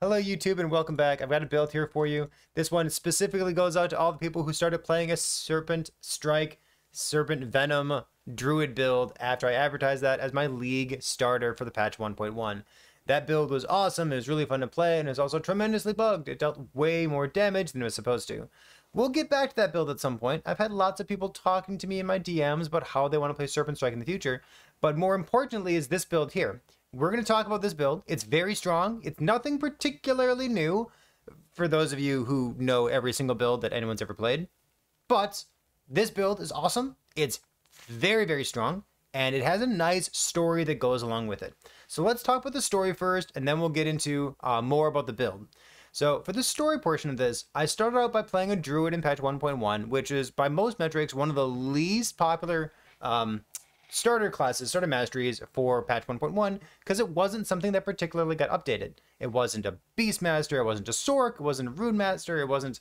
Hello YouTube and welcome back. I've got a build here for you. This one specifically goes out to all the people who started playing a Serpent Strike, Serpent Venom Druid build after I advertised that as my league starter for the patch 1.1. That build was awesome, it was really fun to play, and it was also tremendously bugged. It dealt way more damage than it was supposed to. We'll get back to that build at some point. I've had lots of people talking to me in my DMs about how they want to play Serpent Strike in the future, but more importantly is this build here. We're going to talk about this build. It's very strong. It's nothing particularly new for those of you who know every single build that anyone's ever played. But this build is awesome. It's very, very strong. And it has a nice story that goes along with it. So let's talk about the story first, and then we'll get into more about the build. So for the story portion of this, I started out by playing a Druid in patch 1.1, which is by most metrics one of the least popular starter classes, starter masteries for patch 1.1, because it wasn't something that particularly got updated. It wasn't a Beastmaster, it wasn't a Sork, it wasn't a Rune Master, it wasn't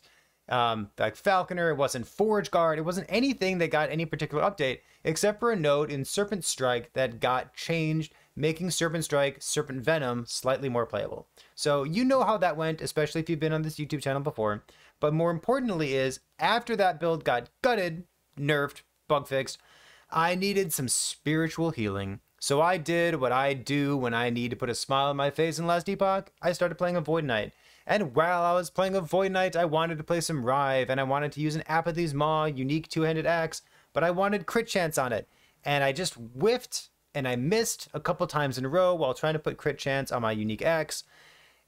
like Falconer, it wasn't Forge Guard, it wasn't anything that got any particular update, except for a node in Serpent Strike that got changed, making Serpent Strike, Serpent Venom slightly more playable. So you know how that went, especially if you've been on this YouTube channel before. But more importantly is, after that build got gutted, nerfed, bug fixed, I needed some spiritual healing. So I did what I do when I need to put a smile on my face in Last Epoch. I started playing a Void Knight. And while I was playing a Void Knight, I wanted to play some Rive, and I wanted to use an Apathy's Maw unique two-handed axe, but I wanted crit chance on it. And I just whiffed, and I missed a couple times in a row while trying to put crit chance on my unique axe.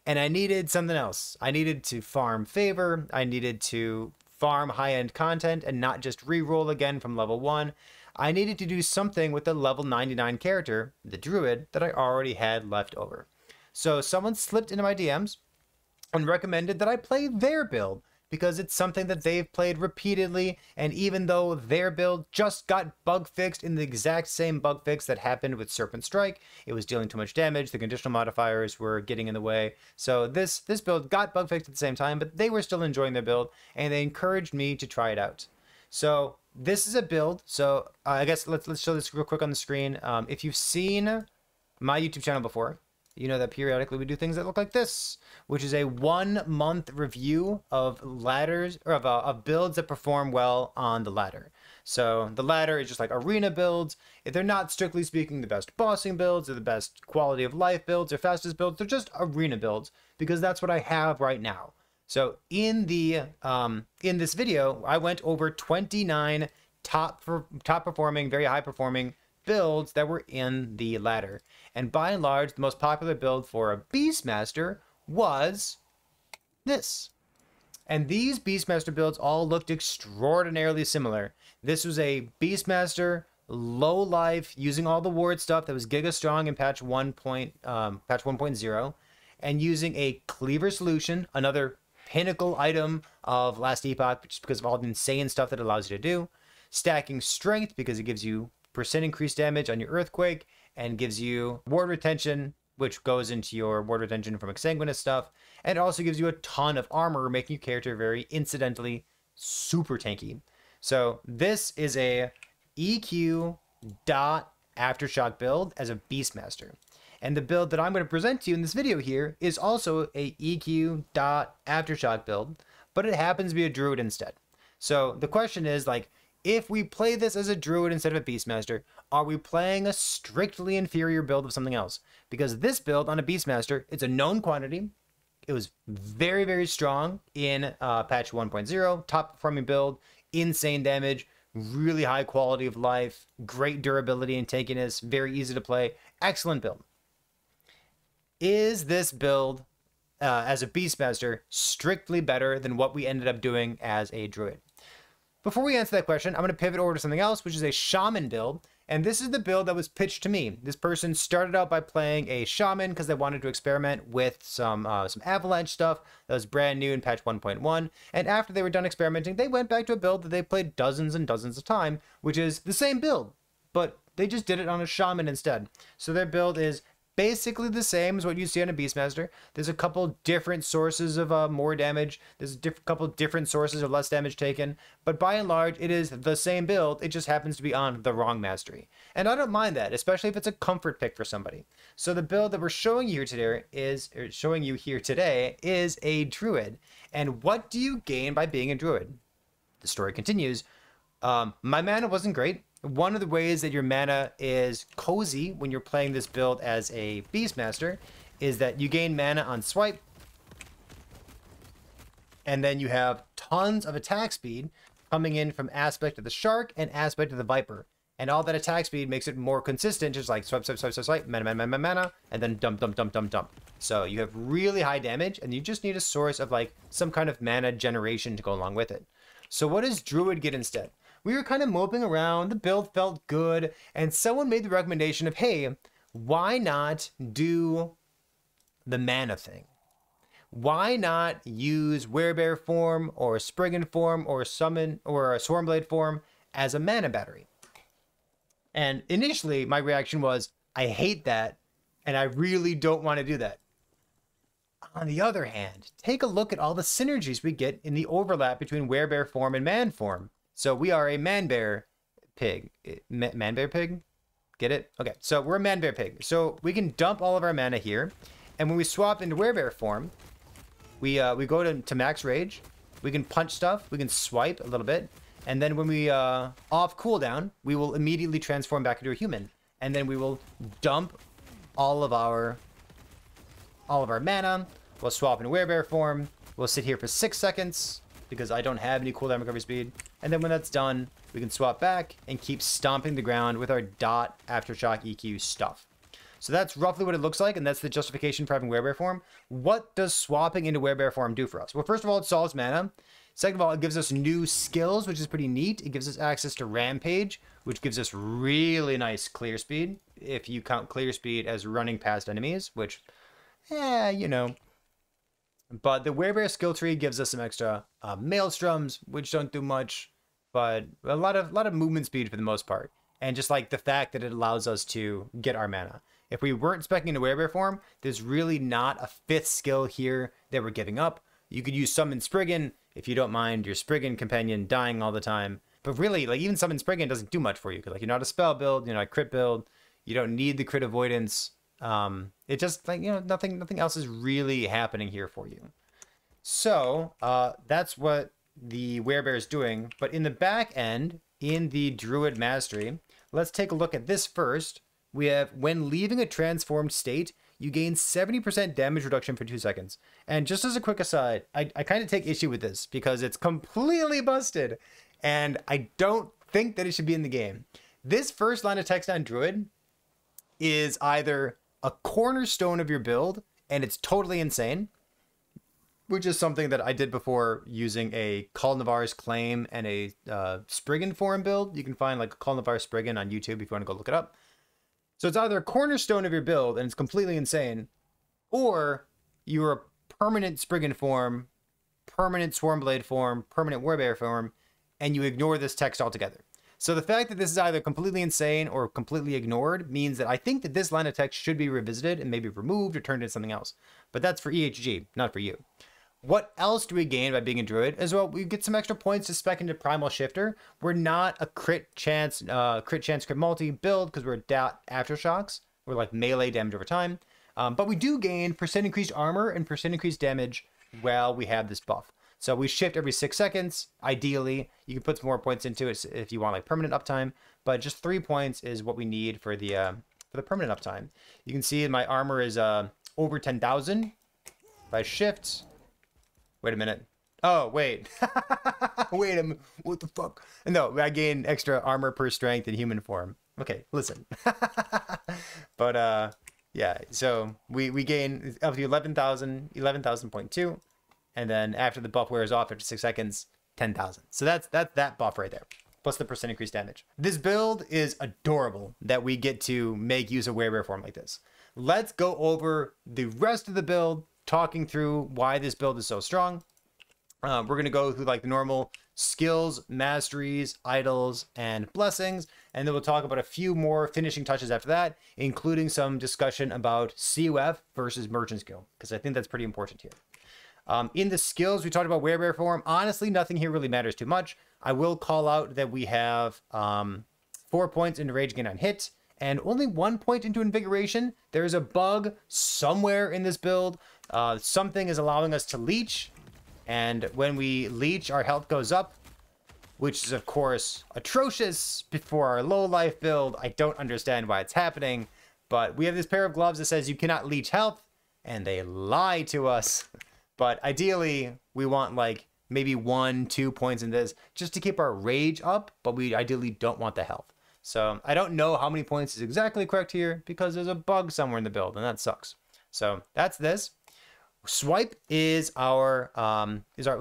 And I needed something else. I needed to farm favor, I needed to farm high-end content and not just re-roll again from level 1. I needed to do something with the level 99 character, the Druid, that I already had left over. So someone slipped into my DMs and recommended that I play their build, because it's something that they've played repeatedly, and even though their build just got bug fixed in the exact same bug fix that happened with Serpent Strike, it was dealing too much damage, the conditional modifiers were getting in the way. So this build got bug fixed at the same time, but they were still enjoying their build, and they encouraged me to try it out. So this is a build. So I guess let's show this real quick on the screen. If you've seen my YouTube channel before, you know that periodically we do things that look like this, which is a 1 month review of ladders, or of builds that perform well on the ladder. So the ladder is just like arena builds. If they're not strictly speaking the best bossing builds or the best quality of life builds or fastest builds, they're just arena builds, because that's what I have right now. So in this video, I went over 29 top performing, very high performing builds that were in the ladder. And by and large, the most popular build for a Beastmaster was this. And these Beastmaster builds all looked extraordinarily similar. This was a Beastmaster low life using all the ward stuff that was giga strong in patch 1.0, and using a cleaver solution, another pinnacle item of Last Epoch, just because of all the insane stuff that allows you to do. Stacking strength, because it gives you percent increased damage on your earthquake, and gives you ward retention, which goes into your ward retention from exsanguinous stuff. And it also gives you a ton of armor, making your character very incidentally super tanky. So this is a EQ dot aftershock build as a Beastmaster. And the build that I'm going to present to you in this video here is also a EQ dot aftershock build, but it happens to be a Druid instead. So the question is, like, if we play this as a Druid instead of a Beastmaster, are we playing a strictly inferior build of something else? Because this build on a Beastmaster, it's a known quantity. It was very, very strong in patch 1.0, top performing build, insane damage, really high quality of life, great durability and tankiness, very easy to play, excellent build. Is this build as a Beastmaster strictly better than what we ended up doing as a Druid? Before we answer that question, I'm going to pivot over to something else, which is a Shaman build. And this is the build that was pitched to me. This person started out by playing a Shaman because they wanted to experiment with some Avalanche stuff that was brand new in patch 1.1. And after they were done experimenting, they went back to a build that they played dozens and dozens of time, which is the same build, but they just did it on a Shaman instead. So their build is basically the same as what you see on a Beastmaster. There's a couple different sources of more damage. There's a couple different sources of less damage taken. But by and large, it is the same build. It just happens to be on the wrong mastery. And I don't mind that, especially if it's a comfort pick for somebody. So the build that we're showing you here today is a Druid. And what do you gain by being a Druid? The story continues. My mana wasn't great. One of the ways that your mana is cozy when you're playing this build as a Beastmaster is that you gain mana on swipe, and then you have tons of attack speed coming in from aspect of the shark and aspect of the viper. And all that attack speed makes it more consistent, just like swipe, swipe, swipe, swipe, swipe, mana, and then dump, dump, dump, dump, dump. So you have really high damage, and you just need a source of like some kind of mana generation to go along with it. So what does Druid get instead? We were kind of moping around, the build felt good, and someone made the recommendation of, hey, why not do the mana thing? Why not use Werebear form or Spriggan form or summon or a Swarmblade form as a mana battery? And initially my reaction was, I hate that, and I really don't want to do that. On the other hand, take a look at all the synergies we get in the overlap between Werebear form and Man form. So we are a ManBearPig. ManBearPig? Get it? Okay, so we're a ManBearPig. So we can dump all of our mana here. And when we swap into Werebear form, we go to max rage. We can punch stuff. We can swipe a little bit. And then when we off cooldown, we will immediately transform back into a human. And then we will dump all of our mana. We'll swap into Werebear form. We'll sit here for 6 seconds because I don't have any cooldown recovery speed. And then when that's done, we can swap back and keep stomping the ground with our dot aftershock EQ stuff. So that's roughly what it looks like, and that's the justification for having Werebear form. What does swapping into Werebear form do for us? Well, first of all, it solves mana. Second of all, it gives us new skills, which is pretty neat. It gives us access to Rampage, which gives us really nice clear speed, if you count clear speed as running past enemies, which, you know. But the Werebear skill tree gives us some extra Maelstroms, which don't do much, but a lot of movement speed for the most part. And just like the fact that it allows us to get our mana. If we weren't speccing into Werebear form, there's really not a fifth skill here that we're giving up. You could use Summon Spriggan if you don't mind your Spriggan companion dying all the time. But really, like even Summon Spriggan doesn't do much for you. Because like you're not a spell build, you're not a crit build. You don't need the crit avoidance. It just like, you know, nothing else is really happening here for you. So that's what the Werebear is doing. But in the back end, in the Druid Mastery, let's take a look at this first. We have, when leaving a transformed state, you gain 70% damage reduction for 2 seconds. And just as a quick aside, I kind of take issue with this because it's completely busted. And I don't think that it should be in the game. This first line of text on Druid is either a cornerstone of your build, and it's totally insane, which is something that I did before using a Call Navarre's Claim and a Spriggan form build. You can find like a Call Navarre Spriggan on YouTube if you want to go look it up. So it's either a cornerstone of your build, and it's completely insane, or you're a permanent Spriggan form, permanent Swarmblade form, permanent Werebear form, and you ignore this text altogether. So the fact that this is either completely insane or completely ignored means that I think that this line of text should be revisited and maybe removed or turned into something else. But that's for EHG, not for you. What else do we gain by being a Druid? As well, we get some extra points to spec into Primal Shifter. We're not a crit chance, crit multi build because we're dot aftershocks. We're like melee damage over time. But we do gain percent increased armor and percent increased damage while we have this buff. So we shift every 6 seconds. Ideally, you can put some more points into it if you want like permanent uptime. But just 3 points is what we need for the permanent uptime. You can see my armor is over 10,000. If I shift. Wait a minute. Oh, wait. Wait a minute. What the fuck? No, I gain extra armor per strength in human form. Okay, listen. But, yeah, so we gain up to 11,000.2. And then after the buff wears off after 6 seconds, 10,000. So that's that buff right there. Plus the percent increased damage. This build is adorable that we get to make use of Werebear form like this. Let's go over the rest of the build, talking through why this build is so strong. We're going to go through like the normal skills, masteries, idols, and blessings. And then we'll talk about a few more finishing touches after that, including some discussion about CUF versus Merchant Skill, because I think that's pretty important here. In the skills, we talked about Werebear form. Honestly, nothing here really matters too much. I will call out that we have 4 points into Rage Gain on hit, and only 1 point into Invigoration. There is a bug somewhere in this build. Something is allowing us to leech, and when we leech, our health goes up, which is, of course, atrocious before our low life build. I don't understand why it's happening, but we have this pair of gloves that says you cannot leech health, and they lie to us. But ideally, we want like maybe 1-2 points in this just to keep our rage up, but we ideally don't want the health. So I don't know how many points is exactly correct here because there's a bug somewhere in the build, and that sucks. So that's this. Swipe is our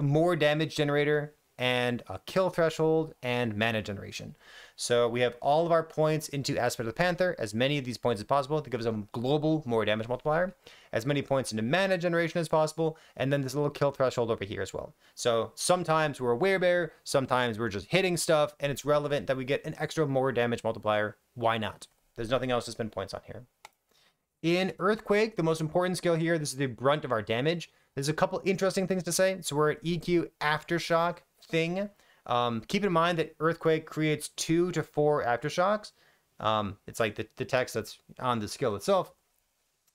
more damage generator and a kill threshold and mana generation. So we have all of our points into Aspect of the Panther, as many of these points as possible to give us a global more damage multiplier, as many points into mana generation as possible, and then this little kill threshold over here as well. So sometimes we're a werebear, sometimes we're just hitting stuff, and it's relevant that we get an extra more damage multiplier. Why not? There's nothing else to spend points on here. In Earthquake, the most important skill here, this is the brunt of our damage. There's a couple interesting things to say. So we're at EQ Aftershock thing. Keep in mind that Earthquake creates 2 to 4 aftershocks. It's like the text that's on the skill itself.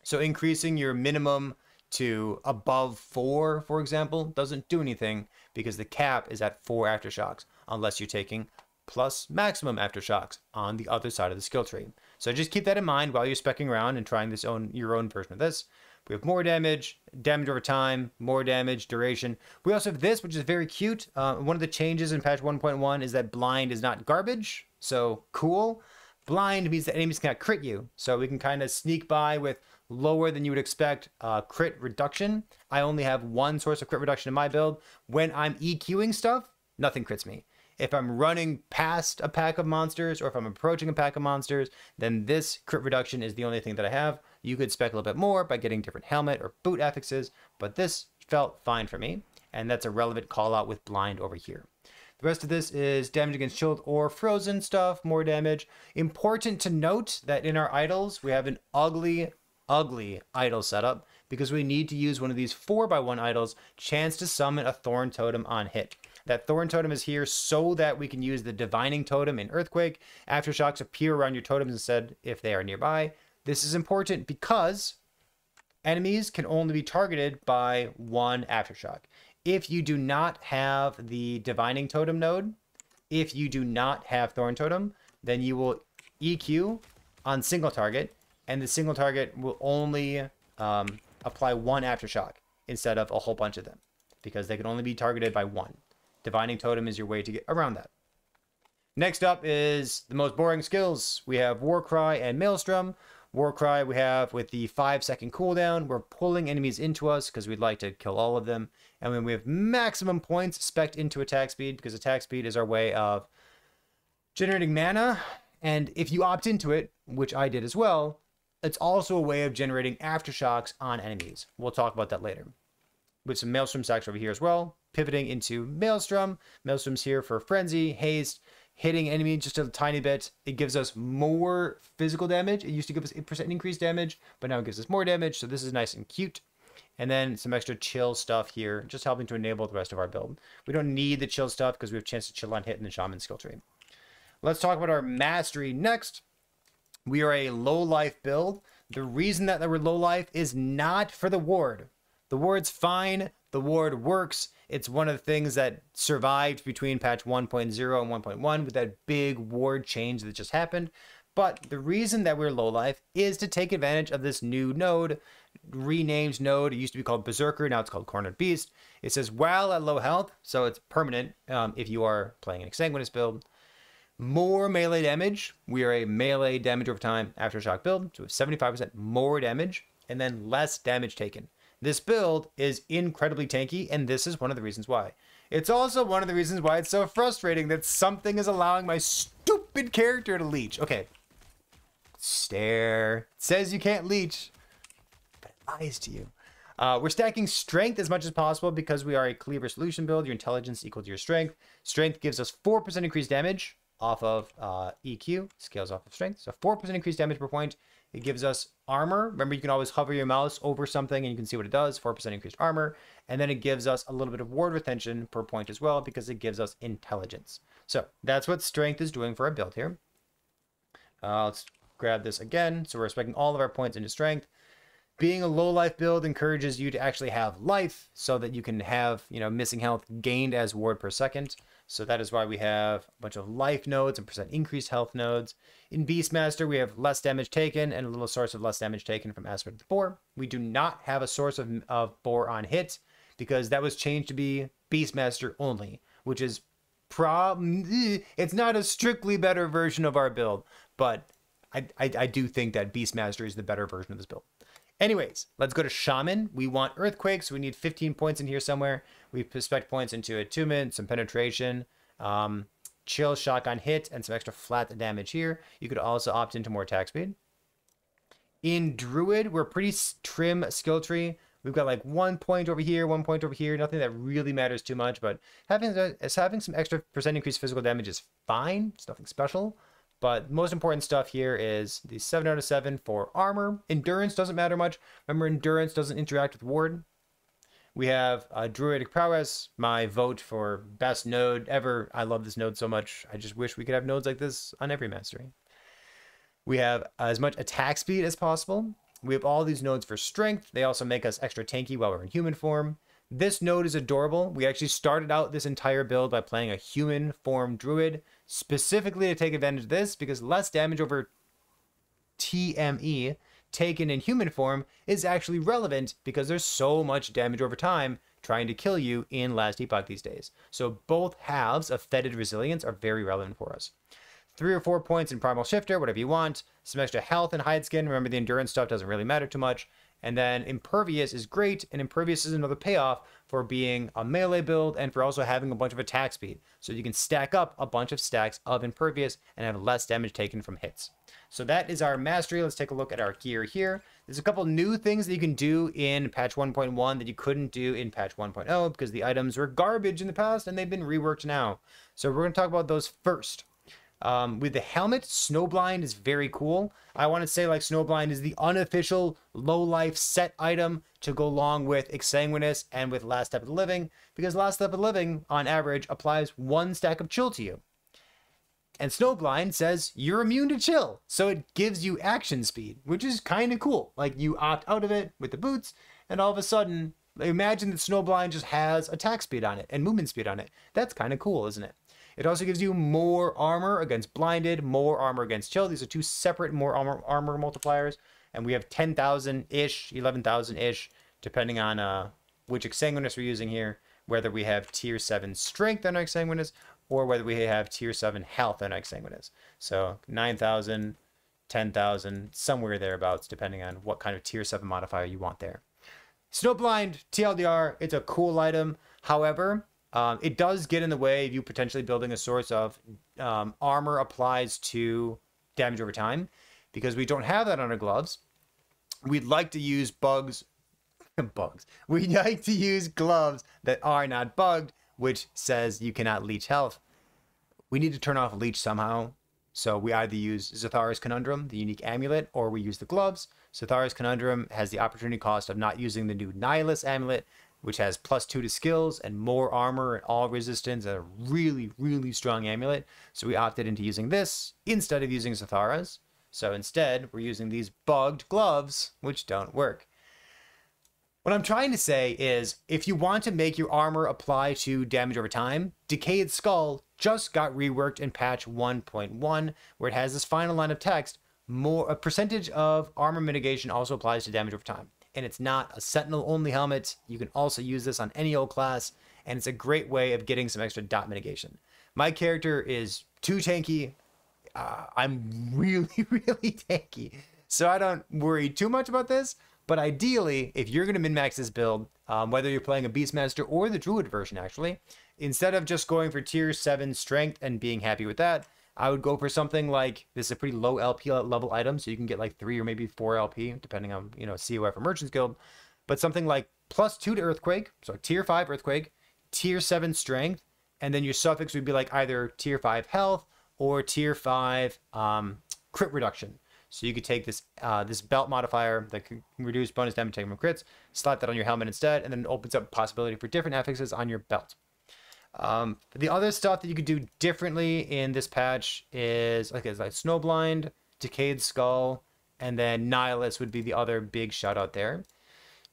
So increasing your minimum to above 4, for example, doesn't do anything because the cap is at 4 aftershocks, unless you're taking plus maximum aftershocks on the other side of the skill tree. So just keep that in mind while you're specking around and trying your own version of this. We have more damage over time, more damage, duration. We also have this, which is very cute. One of the changes in patch 1.1 is that blind is not garbage. So cool. Blind means that enemies cannot crit you. So we can kind of sneak by with lower than you would expect crit reduction. I only have one source of crit reduction in my build. When I'm EQing stuff, nothing crits me. If I'm running past a pack of monsters or if I'm approaching a pack of monsters, then this crit reduction is the only thing that I have. You could spec a little bit more by getting different helmet or boot affixes, but this felt fine for me. And that's a relevant call out with blind over here. The rest of this is damage against chilled or frozen stuff, more damage. Important to note that in our idols, we have an ugly idol setup because we need to use one of these 4x1 idols, chance to summon a Thorn Totem on hit. That Thorn Totem is here so that we can use the Divining Totem in Earthquake. Aftershocks appear around your totems instead if they are nearby. This is important because enemies can only be targeted by 1 Aftershock. If you do not have the Divining Totem node, if you do not have Thorn Totem, then you will EQ on single target, and the single target will only apply 1 Aftershock instead of a whole bunch of them because they can only be targeted by 1. Divining Totem is your way to get around that. Next up is the most boring skills. We have Warcry and Maelstrom. Warcry we have with the 5-second cooldown. We're pulling enemies into us because we'd like to kill all of them. And then we have maximum points spec'd into attack speed because attack speed is our way of generating mana. And if you opt into it, which I did as well, it's also a way of generating aftershocks on enemies. We'll talk about that later. With some Maelstrom stacks over here as well. Pivoting into Maelstrom. Maelstrom's here for Frenzy, Haste, hitting enemy just a tiny bit. It gives us more physical damage. It used to give us 8% increased damage, but now it gives us more damage. So this is nice and cute. And then some extra chill stuff here, just helping to enable the rest of our build. We don't need the chill stuff because we have a chance to chill on hit in the Shaman skill tree. Let's talk about our mastery next. We are a low life build. The reason that we're low life is not for the ward. The ward's fine. The ward works. It's one of the things that survived between patch 1.0 and 1.1 with that big ward change that just happened. But the reason that we're low life is to take advantage of this new node, renamed node. It used to be called Berserker. Now it's called Cornered Beast. It says while at low health, so it's permanent if you are playing an Exsanguinous build. More melee damage. We are a melee damage over time aftershock build, so 75% more damage and then less damage taken. This build is incredibly tanky, and this is one of the reasons why. It's also one of the reasons why it's so frustrating that something is allowing my stupid character to leech. Okay. Stare. It says you can't leech, but it lies to you. We're stacking strength as much as possible because we are a cleaver solution build. Your intelligence equal to your strength. Strength gives us 4% increased damage off of EQ, scales off of strength. So 4% increased damage per point. It gives us armor. Remember, you can always hover your mouse over something and you can see what it does. 4% increased armor. And then it gives us a little bit of ward retention per point as well because it gives us intelligence. So that's what strength is doing for our build here. Let's grab this again. So we're expecting all of our points into strength. Being a low life build encourages you to actually have life so that you can have, missing health gained as ward per second. So that is why we have a bunch of life nodes and percent increased health nodes. In Beastmaster, we have less damage taken and a little source of less damage taken from Aspect of the Boar. We do not have a source of Boar on hit because that was changed to be Beastmaster only, which is it's not a strictly better version of our build, but I do think that Beastmaster is the better version of this build. Anyways, let's go to Shaman. We want Earthquakes. We need 15 points in here somewhere. We spec points into Attunement, some Penetration, Chill, Shotgun Hit, and some extra flat damage here. You could also opt into more attack speed. In Druid, we're pretty trim skill tree. We've got like 1 point over here, 1 point over here. Nothing that really matters too much, but having some extra percent increased physical damage is fine. It's nothing special. But most important stuff here is the 7 out of 7 for armor. Endurance doesn't matter much. Remember, endurance doesn't interact with ward. We have Druidic Prowess, my vote for best node ever. I love this node so much. I just wish we could have nodes like this on every mastery. We have as much attack speed as possible. We have all these nodes for strength. They also make us extra tanky while we're in human form. This node is adorable. We actually started out this entire build by playing a human form druid, specifically to take advantage of this, because less damage over TME taken in human form is actually relevant because there's so much damage over time trying to kill you in Last Epoch these days. So both halves of Fetid Resilience are very relevant for us. 3 or 4 points in Primal Shifter, whatever you want. Some extra health and hide skin. Remember, the endurance stuff doesn't really matter too much. And then Impervious is great, and Impervious is another payoff for being a melee build and for also having a bunch of attack speed. So you can stack up a bunch of stacks of Impervious and have less damage taken from hits. So that is our mastery. Let's take a look at our gear here. There's a couple new things that you can do in patch 1.1 that you couldn't do in patch 1.0 because the items were garbage in the past and they've been reworked now. So we're going to talk about those first. With the helmet, Snowblind is very cool. I want to say like Snowblind is the unofficial low life set item to go along with Exsanguinous and with Last Step of the Living, because Last Step of the Living on average applies 1 stack of chill to you. And Snowblind says you're immune to chill, so it gives you action speed, which is kind of cool. Like you opt out of it with the boots, and all of a sudden, imagine that Snowblind just has attack speed on it and movement speed on it. That's kind of cool, isn't it? It also gives you more armor against blinded, more armor against chill. These are 2 separate more armor multipliers. And we have 10,000-ish, 11,000-ish, depending on which Exsanguinous we're using here. Whether we have tier 7 strength on our Exsanguinous or whether we have tier 7 health on our Exsanguinous. So 9,000, 10,000, somewhere thereabouts, depending on what kind of tier 7 modifier you want there. Snowblind, TLDR, it's a cool item. However, it does get in the way of you potentially building a source of armor applies to damage over time because we don't have that on our gloves. We'd like to use bugs. We'd like to use gloves that are not bugged, which says you cannot leech health. We need to turn off leech somehow. So we either use Zathara's Conundrum, the unique amulet, or we use the gloves. Zathara's Conundrum has the opportunity cost of not using the new Nihilus amulet, which has +2 to skills and more armor and all resistance, and a really, really strong amulet. So we opted into using this instead of using Zathara's. So instead, we're using these bugged gloves, which don't work. What I'm trying to say is, if you want to make your armor apply to damage over time, Decayed Skull just got reworked in patch 1.1, where it has this final line of text, a percentage of armor mitigation also applies to damage over time. And it's not a Sentinel only helmet. You can also use this on any old class, and it's a great way of getting some extra dot mitigation. My character is too tanky. I'm really, really tanky, so I don't worry too much about this. But ideally, if you're going to min-max this build, whether you're playing a Beastmaster or the Druid version, actually, instead of just going for tier 7 strength and being happy with that, I would go for something like, this is a pretty low LP level item, so you can get like 3 or maybe 4 LP, depending on, COF or Merchant's Guild. but something like +2 to Earthquake, so tier 5 Earthquake, tier 7 Strength, and then your suffix would be like either tier 5 Health or tier 5 crit reduction. So you could take this this belt modifier that can reduce bonus damage taken from crits, slap that on your helmet instead, and then it opens up possibility for different affixes on your belt. The other stuff that you could do differently in this patch is like Snowblind, Decayed Skull, and then Nihilus would be the other big shout out there.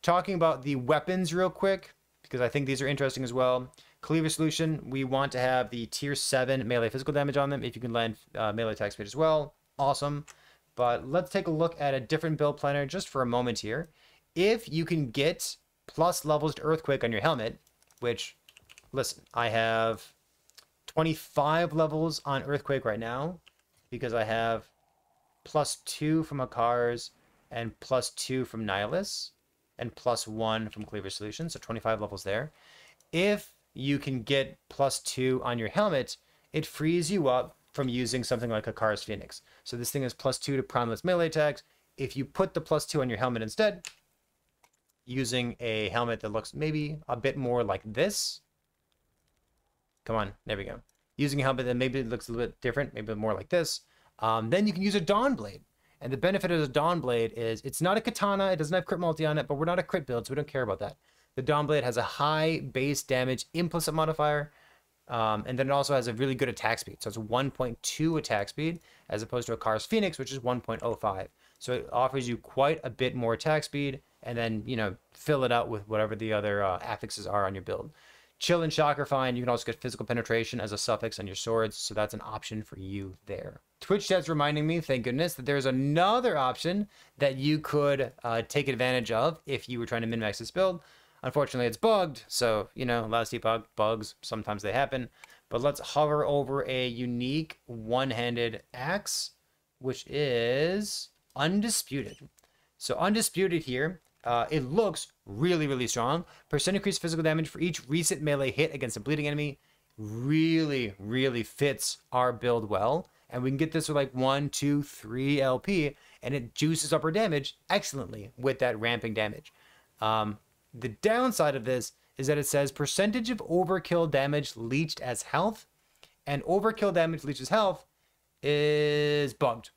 Talking about the weapons real quick, because I think these are interesting as well. Cleaver Solution, we want to have the tier 7 melee physical damage on them. If you can land melee attack speed as well, awesome. But let's take a look at a different build planner just for a moment here. If you can get plus levels to Earthquake on your helmet, which, listen, I have 25 levels on Earthquake right now because I have +2 from Akar's and +2 from Nihilus and +1 from Cleaver Solution, so 25 levels there. If you can get +2 on your helmet, it frees you up from using something like Akar's Phoenix. So this thing is +2 to primeless melee attacks. If you put the +2 on your helmet instead, using a helmet that looks maybe a bit more like this. Come on, there we go. Using a helmet that maybe looks a little bit different, maybe more like this. Then you can use a Dawn Blade. And the benefit of the Dawn Blade is it's not a katana, it doesn't have crit multi on it, but we're not a crit build, so we don't care about that. The Dawn Blade has a high base damage implicit modifier, and then it also has a really good attack speed. So it's 1.2 attack speed, as opposed to Akar's Phoenix, which is 1.05. So it offers you quite a bit more attack speed, and then, you know, fill it out with whatever the other affixes are on your build. Chill and Shock are fine. You can also get physical penetration as a suffix on your swords, so that's an option for you there. Twitch chat's reminding me, thank goodness, that there's another option that you could take advantage of if you were trying to min-max this build. Unfortunately, it's bugged, so, you know, last debug bugs, sometimes they happen. But let's hover over a unique one-handed axe, which is Undisputed. So Undisputed here, it looks really, really strong. % increased physical damage for each recent melee hit against a bleeding enemy. Really, really fits our build well. And we can get this with like 1, 2, 3 LP, and it juices up our damage excellently with that ramping damage. The downside of this is that it says percentage of overkill damage leached as health, and overkill damage leached as health is bugged.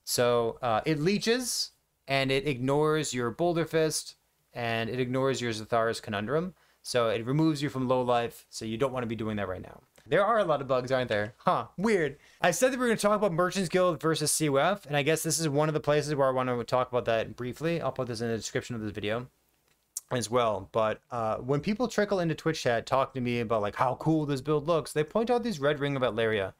So it leeches, and it ignores your Boulder Fist, and it ignores your Zathar's Conundrum. So it removes you from low life, so you don't want to be doing that right now. There are a lot of bugs, aren't there? Huh, weird. I said that we were going to talk about Merchants Guild versus COF, and I guess this is one of the places where I want to talk about that briefly. I'll put this in the description of this video as well. But when people trickle into Twitch chat talking to me about like how cool this build looks, they point out these red ring of Atlaria.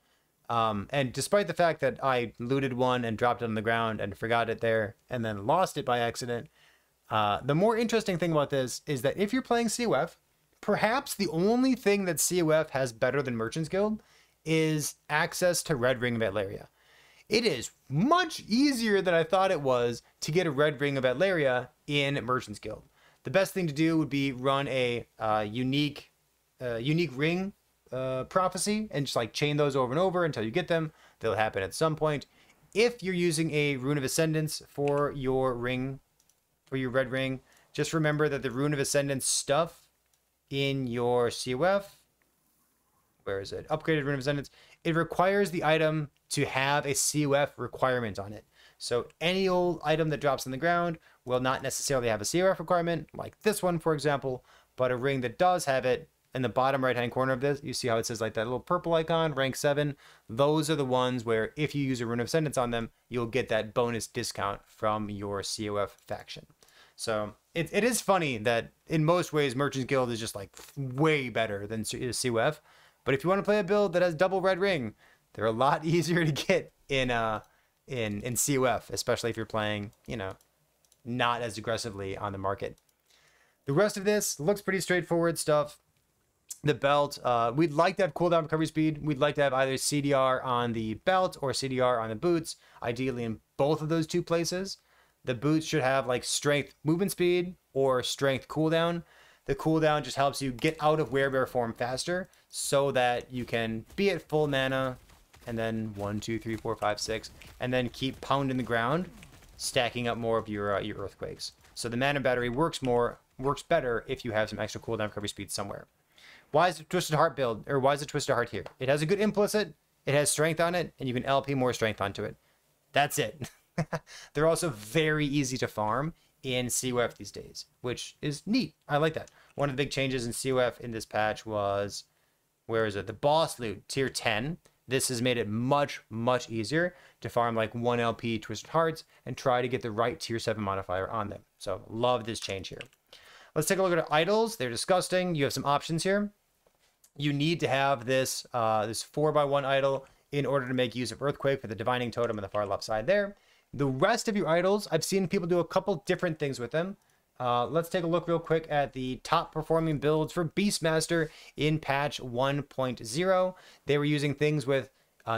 And despite the fact that I looted one and dropped it on the ground and forgot it there and then lost it by accident, the more interesting thing about this is that if you're playing COF, perhaps the only thing that COF has better than Merchants Guild is access to Red Ring of Atlaria. It is much easier than I thought it was to get a Red Ring of Atlaria in Merchants Guild. The best thing to do would be run a unique ring prophecy and just like chain those over and over until you get them. They'll happen at some point. If you're using a Rune of Ascendance for your ring, for your red ring, just remember that the Rune of Ascendance stuff in your COF, where is it? Upgraded Rune of Ascendance. It requires the item to have a COF requirement on it. So any old item that drops on the ground will not necessarily have a COF requirement, like this one, for example, but a ring that does have it, in the bottom right-hand corner of this, you see how it says like that little purple icon, rank 7. Those are the ones where if you use a Rune of Ascendance on them, you'll get that bonus discount from your COF faction. So it is funny that in most ways, Merchants Guild is just like way better than COF. But if you want to play a build that has double red ring, they're a lot easier to get in COF, especially if you're playing, you know, not as aggressively on the market. The rest of this looks pretty straightforward stuff. The belt, we'd like to have cooldown recovery speed. We'd like to have either CDR on the belt or CDR on the boots, ideally in both of those two places. The boots should have like strength movement speed or strength cooldown. The cooldown just helps you get out of werebear form faster so that you can be at full mana and then 1, 2, 3, 4, 5, 6, and then keep pounding the ground, stacking up more of your earthquakes. So the mana battery works better if you have some extra cooldown recovery speed somewhere. Why is the Twisted Heart build, or why is the Twisted Heart here? It has a good implicit, it has strength on it, and you can LP more strength onto it. That's it. They're also very easy to farm in COF these days, which is neat. I like that. One of the big changes in COF in this patch was, where is it? The boss loot, tier 10. This has made it much, much easier to farm like 1 LP Twisted Hearts and try to get the right tier 7 modifier on them. So love this change here. Let's take a look at idols. They're disgusting. You have some options here. You need to have this 4x1 idol in order to make use of Earthquake for the Divining Totem on the far left side there. The rest of your idols, I've seen people do a couple different things with them. Let's take a look real quick at the top performing builds for Beastmaster in patch 1.0. They were using things with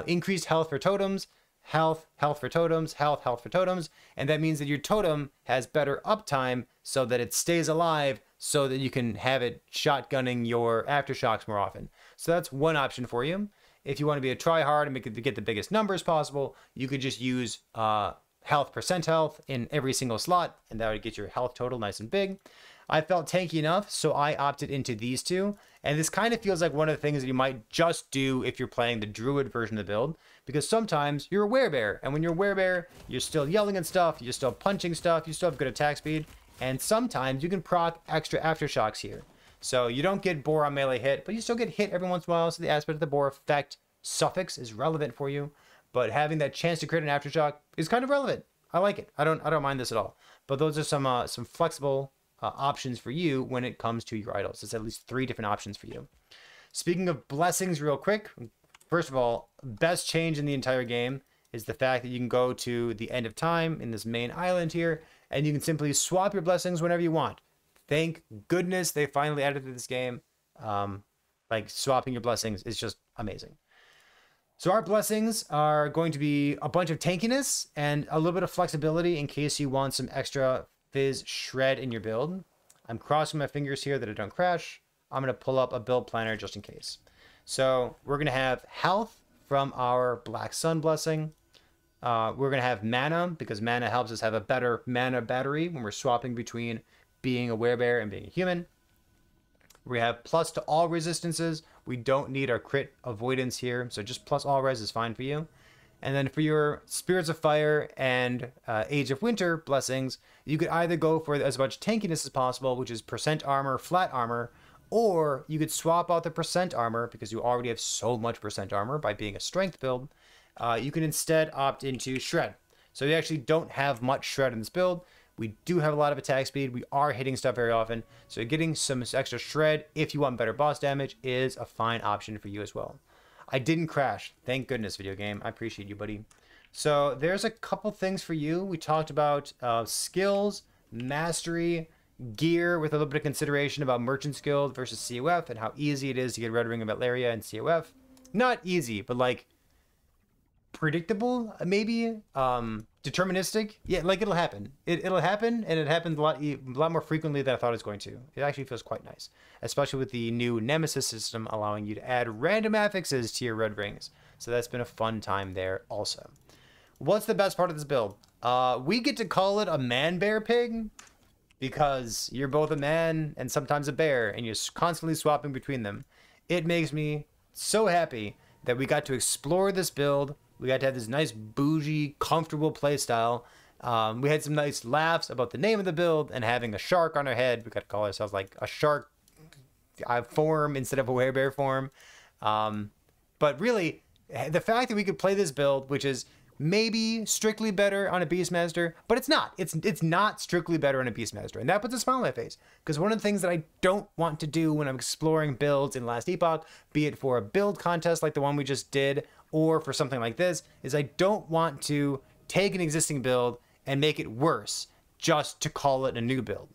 increased health for totems, health for totems, health for totems, and that means that your totem has better uptime so that it stays alive so that you can have it shotgunning your aftershocks more often. So that's one option for you. If you want to be a tryhard and make it to get the biggest numbers possible, you could just use health in every single slot, and that would get your health total nice and big. I felt tanky enough, so I opted into these two, and this kind of feels like one of the things that you might just do if you're playing the Druid version of the build, because sometimes you're a werebear, and when you're a werebear, you're still yelling at stuff, you're still punching stuff, you still have good attack speed, and sometimes you can proc extra aftershocks here. So you don't get boar on melee hit, but you still get hit every once in a while, so the aspect of the boar effect suffix is relevant for you. But having that chance to create an aftershock is kind of relevant. I like it. I don't mind this at all. But those are some flexible options for you when it comes to your idols. It's at least 3 different options for you. Speaking of blessings real quick, first of all, best change in the entire game is the fact that you can go to the end of time in this main island here, and you can simply swap your blessings whenever you want. Thank goodness they finally added to this game. Like swapping your blessings is just amazing. So our blessings are going to be a bunch of tankiness and a little bit of flexibility in case you want some extra fizz shred in your build. I'm crossing my fingers here that it don't crash. I'm going to pull up a build planner just in case. So we're going to have health from our Black Sun blessing. We're going to have mana because mana helps us have a better mana battery when we're swapping between being a werebear and being a human. We have plus to all resistances. We don't need our crit avoidance here, so just plus all res is fine for you. And then for your Spirits of Fire and Age of Winter blessings, you could either go for as much tankiness as possible, which is percent armor, flat armor, or you could swap out the percent armor because you already have so much percent armor by being a strength build. You can instead opt into shred. So you actually don't have much shred in this build. We do have a lot of attack speed. We are hitting stuff very often. So getting some extra shred, if you want better boss damage, is a fine option for you as well. I didn't crash. Thank goodness, video game. I appreciate you, buddy. So there's a couple things for you. We talked about skills, mastery, gear with a little bit of consideration about Merchant's Guild versus COF and how easy it is to get Red Ring of Valeria in COF. Not easy, but like predictable, maybe. Deterministic. Yeah, like it'll happen. It'll happen, and it happens a lot more frequently than I thought it was going to. It actually feels quite nice, especially with the new Nemesis system allowing you to add random affixes to your red rings. So that's been a fun time there also. What's the best part of this build? We get to call it a ManBearPig because you're both a man and sometimes a bear, and you're constantly swapping between them. It makes me so happy that we got to explore this build. We got to have this nice, bougie, comfortable playstyle. We had some nice laughs about the name of the build and having a shark on our head. We got to call ourselves like a shark form instead of a werebear form. But really, the fact that we could play this build, which is maybe strictly better on a Beastmaster, but it's not. It's not strictly better on a Beastmaster. And that puts a smile on my face. Because one of the things that I don't want to do when I'm exploring builds in Last Epoch, be it for a build contest like the one we just did, or for something like this, is I don't want to take an existing build and make it worse just to call it a new build.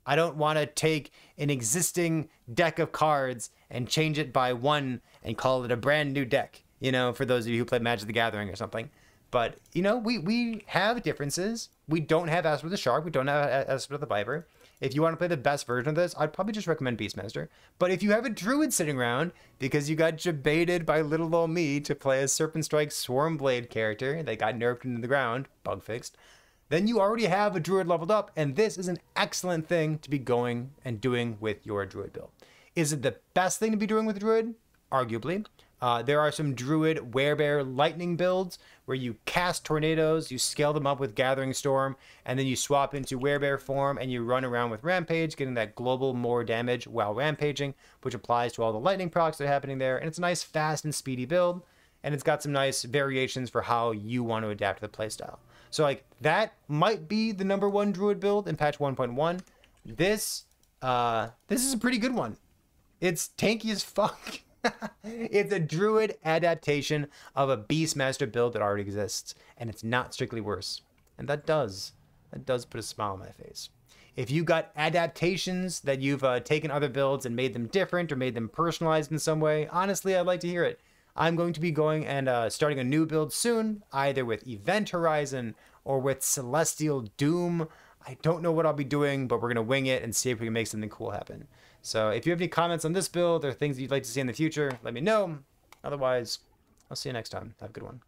I don't want to take an existing deck of cards and change it by 1 and call it a brand new deck, you know, for those of you who play Magic the Gathering or something. But, you know, we have differences. We don't have Esper the Shark. We don't have Esper the Viper. If you want to play the best version of this, I'd probably just recommend Beastmaster. But if you have a Druid sitting around because you got debated by little old me to play a Serpent Strike Swarmblade character that got nerfed into the ground, bug fixed, then you already have a druid leveled up, and this is an excellent thing to be going and doing with your druid build. Is it the best thing to be doing with a druid? Arguably. There are some druid werebear lightning builds where you cast tornadoes, you scale them up with Gathering Storm, and then you swap into werebear form and you run around with Rampage, getting that global more damage while rampaging, which applies to all the lightning procs that are happening there. And it's a nice, fast, and speedy build, and it's got some nice variations for how you want to adapt to the playstyle. So like that might be the #1 druid build in patch 1.1. This is a pretty good one. It's tanky as fuck. It's a druid adaptation of a Beastmaster build that already exists, and it's not strictly worse. And that does put a smile on my face. If you got adaptations that you've taken other builds and made them different or made them personalized in some way, honestly, I'd like to hear it. I'm going to be going and starting a new build soon, either with Event Horizon or with Celestial Doom. I don't know what I'll be doing, but we're going to wing it and see if we can make something cool happen. So if you have any comments on this build or things that you'd like to see in the future, let me know. Otherwise, I'll see you next time. Have a good one.